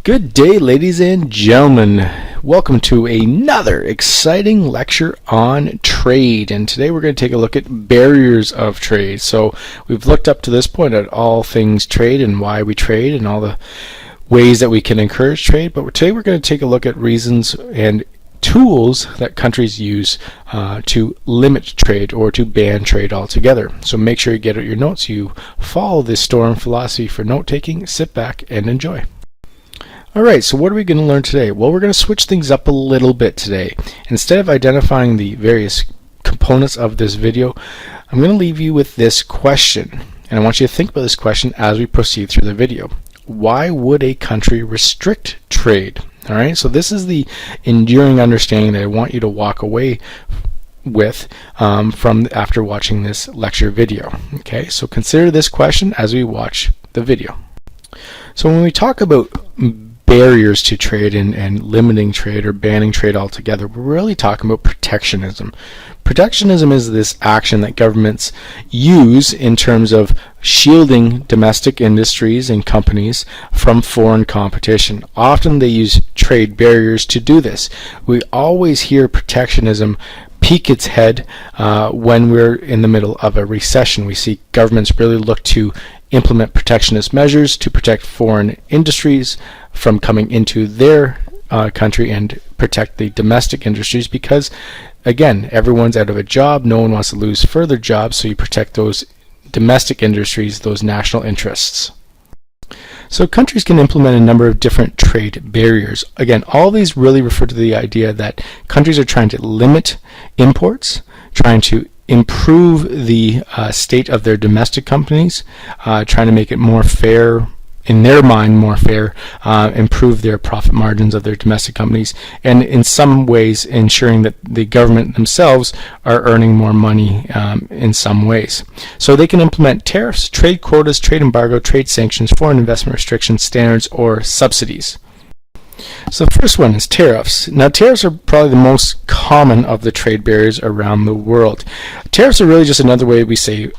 Good day, ladies and gentlemen. Welcome to another exciting lecture on trade. And today we're going to take a look at barriers of trade. So we've looked up to this point at all things trade and why we trade and all the ways that we can encourage trade. But today we're going to take a look at reasons and tools that countries use to limit trade or to ban trade altogether. So make sure you get out your notes, you follow this Storm philosophy for note-taking, sit back and enjoy. Alright, so what are we going to learn today? Well, we're going to switch things up a little bit today. Instead of identifying the various components of this video, I'm going to leave you with this question. And I want you to think about this question as we proceed through the video. Why would a country restrict trade? Alright, so this is the enduring understanding that I want you to walk away with from after watching this lecture video. Okay, so consider this question as we watch the video. So when we talk about barriers to trade and limiting trade or banning trade altogether, we're really talking about protectionism. Protectionism is this action that governments use in terms of shielding domestic industries and companies from foreign competition. Often they use trade barriers to do this. We always hear protectionism peek its head when we're in the middle of a recession. We see governments really look to implement protectionist measures to protect foreign industries from coming into their country and protect the domestic industries because, again, everyone's out of a job. No one wants to lose further jobs, so you protect those domestic industries, those national interests. So countries can implement a number of different trade barriers. Again, all these really refer to the idea that countries are trying to limit imports, trying to improve the state of their domestic companies, trying to make it more fair, in their mind more fair, improve their profit margins of their domestic companies, and in some ways ensuring that the government themselves are earning more money in some ways. So they can implement tariffs, trade quotas, trade embargo, trade sanctions, foreign investment restrictions, standards, or subsidies. So the first one is tariffs. Now tariffs are probably the most common of the trade barriers around the world. Tariffs are really just another way we say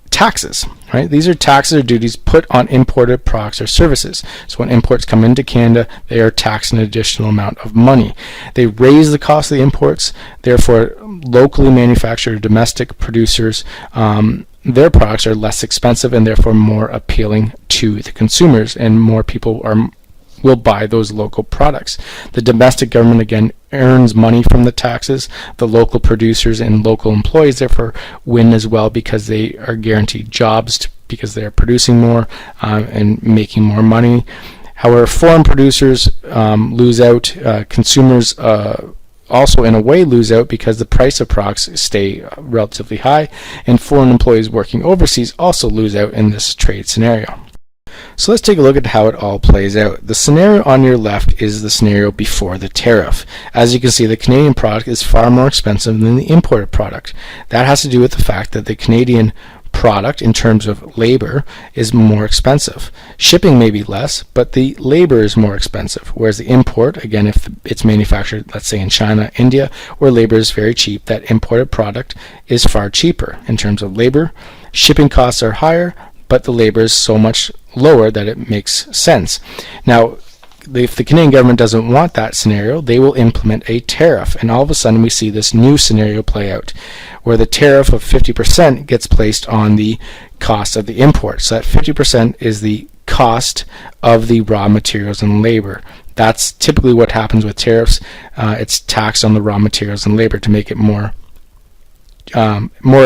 taxes, right? These are taxes or duties put on imported products or services. So when imports come into Canada, they are taxed an additional amount of money. They raise the cost of the imports, therefore locally manufactured domestic producers, their products are less expensive and therefore more appealing to the consumers, and more people will buy those local products. The domestic government again earns money from the taxes. The local producers and local employees therefore win as well because they are guaranteed jobs because they are producing more and making more money. However, foreign producers lose out. Consumers also in a way lose out because the price of products stay relatively high, and foreign employees working overseas also lose out in this trade scenario. So let's take a look at how it all plays out. The scenario on your left is the scenario before the tariff. As you can see, the Canadian product is far more expensive than the imported product. That has to do with the fact that the Canadian product, in terms of labor, is more expensive. Shipping may be less, but the labor is more expensive, whereas the import, again, if it's manufactured, let's say in China, India, where labor is very cheap, that imported product is far cheaper in terms of labor. Shipping costs are higher, but the labor is so much lower that it makes sense. Now, if the Canadian government doesn't want that scenario, they will implement a tariff, and all of a sudden we see this new scenario play out, where the tariff of 50% gets placed on the cost of the import. So that 50% is the cost of the raw materials and labor. That's typically what happens with tariffs. It's taxed on the raw materials and labor to make it more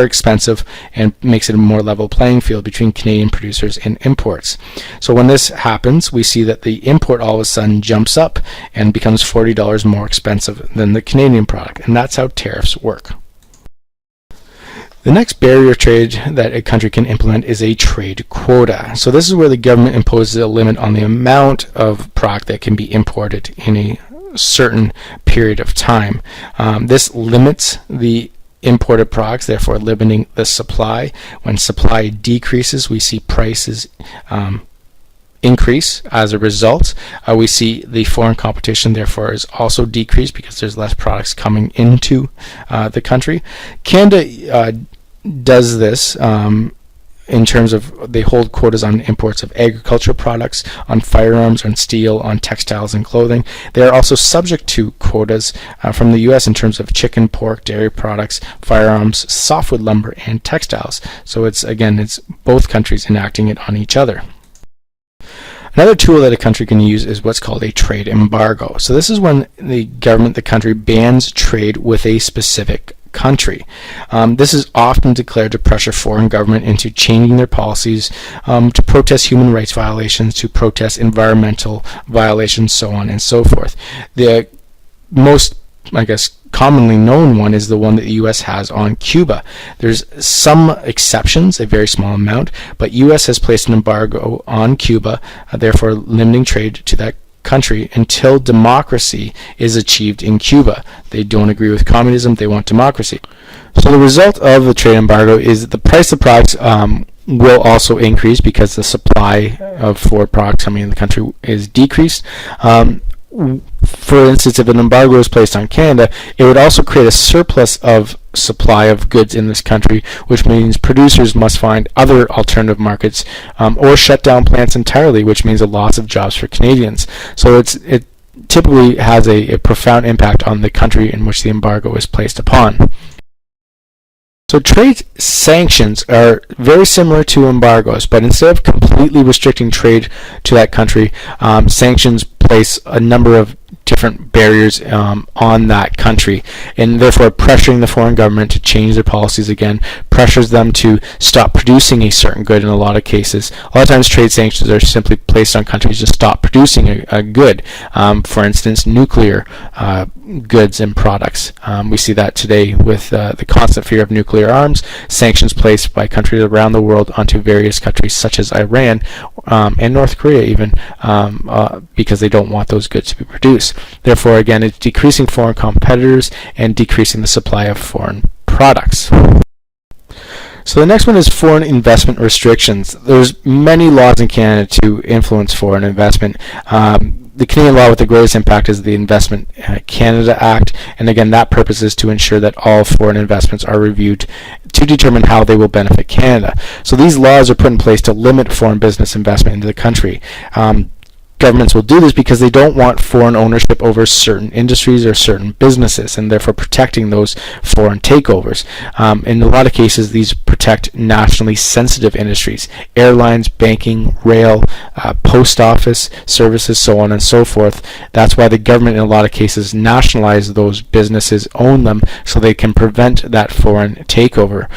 expensive and makes it a more level playing field between Canadian producers and imports. So when this happens, we see that the import all of a sudden jumps up and becomes $40 more expensive than the Canadian product, and that's how tariffs work. The next barrier of trade that a country can implement is a trade quota. So this is where the government imposes a limit on the amount of product that can be imported in a certain period of time. This limits the imported products, therefore limiting the supply. When supply decreases, we see prices increase as a result. We see the foreign competition therefore is also decreased because there's less products coming into the country. Canada does this in terms of they hold quotas on imports of agricultural products, on firearms, on steel, on textiles and clothing. They are also subject to quotas from the U.S. in terms of chicken, pork, dairy products, firearms, softwood lumber, and textiles. So it's both countries enacting it on each other. Another tool that a country can use is what's called a trade embargo. So this is when the country bans trade with a specific country. This is often declared to pressure foreign government into changing their policies, to protest human rights violations, to protest environmental violations, so on and so forth. The most, commonly known one is the one that the U.S. has on Cuba. There's some exceptions, a very small amount, but U.S. has placed an embargo on Cuba, therefore limiting trade to that country until democracy is achieved in Cuba. They don't agree with communism, they want democracy. So the result of the trade embargo is that the price of products will also increase because the supply of foreign products coming in the country is decreased. For instance, if an embargo is placed on Canada, it would also create a surplus of supply of goods in this country, which means producers must find other alternative markets or shut down plants entirely, which means a loss of jobs for Canadians. So it typically has a profound impact on the country in which the embargo is placed upon. So trade sanctions are very similar to embargoes, but instead of completely restricting trade to that country, sanctions place a number of different barriers on that country, and therefore pressuring the foreign government to change their policies again, pressures them to stop producing a certain good in a lot of cases. A lot of times trade sanctions are simply placed on countries to stop producing a good. For instance, nuclear goods and products. We see that today with the constant fear of nuclear arms, sanctions placed by countries around the world onto various countries such as Iran and North Korea even, because they don't want those goods to be produced. Therefore, again, it's decreasing foreign competitors and decreasing the supply of foreign products. So the next one is foreign investment restrictions. There's many laws in Canada to influence foreign investment. The Canadian law with the greatest impact is the Investment Canada Act, and again, that purpose is to ensure that all foreign investments are reviewed to determine how they will benefit Canada. So these laws are put in place to limit foreign business investment into the country. Governments will do this because they don't want foreign ownership over certain industries or certain businesses, and therefore protecting those foreign takeovers. In a lot of cases, these protect nationally sensitive industries: airlines, banking, rail, post office services, so on and so forth. That's why the government in a lot of cases nationalize those businesses, own them, so they can prevent that foreign takeover.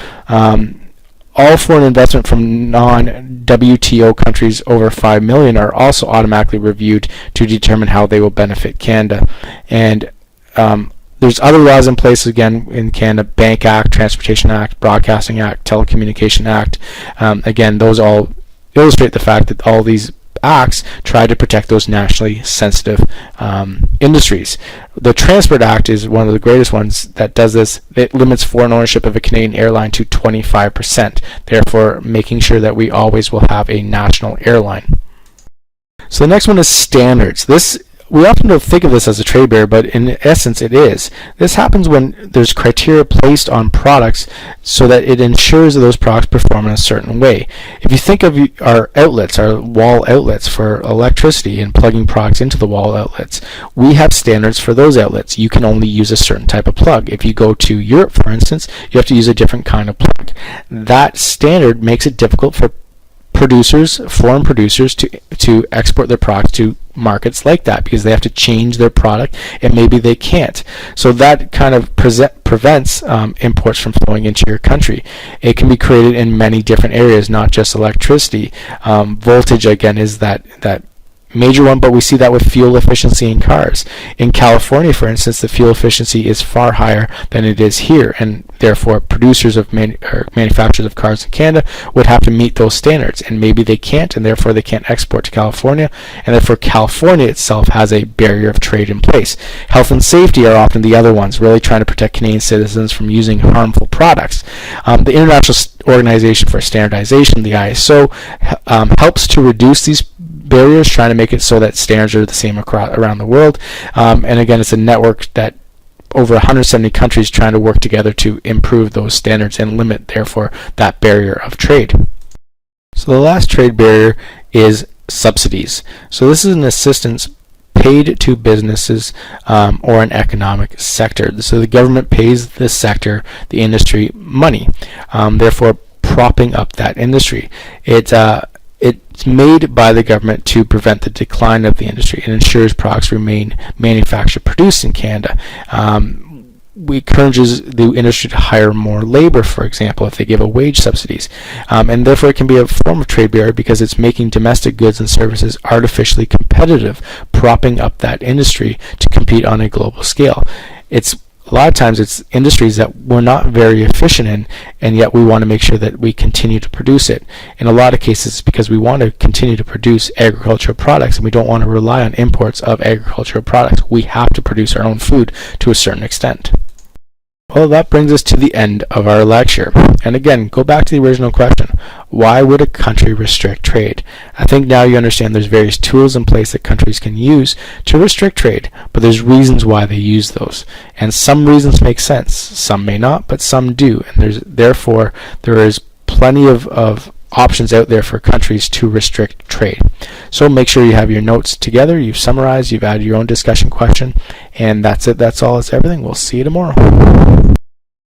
All foreign investment from non-WTO countries over 5 million are also automatically reviewed to determine how they will benefit Canada. And there's other laws in place again in Canada: Bank Act, Transportation Act, Broadcasting Act, Telecommunication Act. Again, those all illustrate the fact that all these acts try to protect those nationally sensitive industries. The Transport Act is one of the greatest ones that does this. It limits foreign ownership of a Canadian airline to 25%, therefore making sure that we always will have a national airline. So the next one is standards. We often don't think of this as a trade barrier, but in essence it is. This happens when there's criteria placed on products so that it ensures that those products perform in a certain way. If you think of our outlets, our wall outlets for electricity and plugging products into the wall outlets, we have standards for those outlets. You can only use a certain type of plug. If you go to Europe, for instance, you have to use a different kind of plug. That standard makes it difficult for foreign producers to export their products to markets like that, because they have to change their product and maybe they can't. So that kind of prevents imports from flowing into your country. It can be created in many different areas, not just electricity. Voltage, again, is that major one, but we see that with fuel efficiency in cars. In California, for instance, the fuel efficiency is far higher than it is here, and therefore producers of manufacturers of cars in Canada would have to meet those standards, and maybe they can't, and therefore they can't export to California, and therefore California itself has a barrier of trade in place. Health and safety are often the other ones, really trying to protect Canadian citizens from using harmful products. The International Organization for Standardization, the ISO, helps to reduce these barriers, trying to make it so that standards are the same around the world. And again, it's a network that over 170 countries trying to work together to improve those standards and limit, therefore, that barrier of trade. So the last trade barrier is subsidies. So this is an assistance paid to businesses or an economic sector. So the government pays this sector, the industry, money, therefore propping up that industry. It's made by the government to prevent the decline of the industry. It ensures products remain manufactured, produced in Canada. Encourages the industry to hire more labor, for example, if they give a wage subsidies. And therefore it can be a form of trade barrier because it's making domestic goods and services artificially competitive, propping up that industry to compete on a global scale. A lot of times it's industries that we're not very efficient in, and yet we want to make sure that we continue to produce it. In a lot of cases, it's because we want to continue to produce agricultural products, and we don't want to rely on imports of agricultural products. We have to produce our own food to a certain extent. Well, that brings us to the end of our lecture. And again, go back to the original question. Why would a country restrict trade? I think now you understand there's various tools in place that countries can use to restrict trade, but there's reasons why they use those. And some reasons make sense. Some may not, but some do. And therefore there is plenty of options out there for countries to restrict trade. So make sure you have your notes together, you've summarized, you've added your own discussion question, and that's it. That's all. It's everything. We'll see you tomorrow.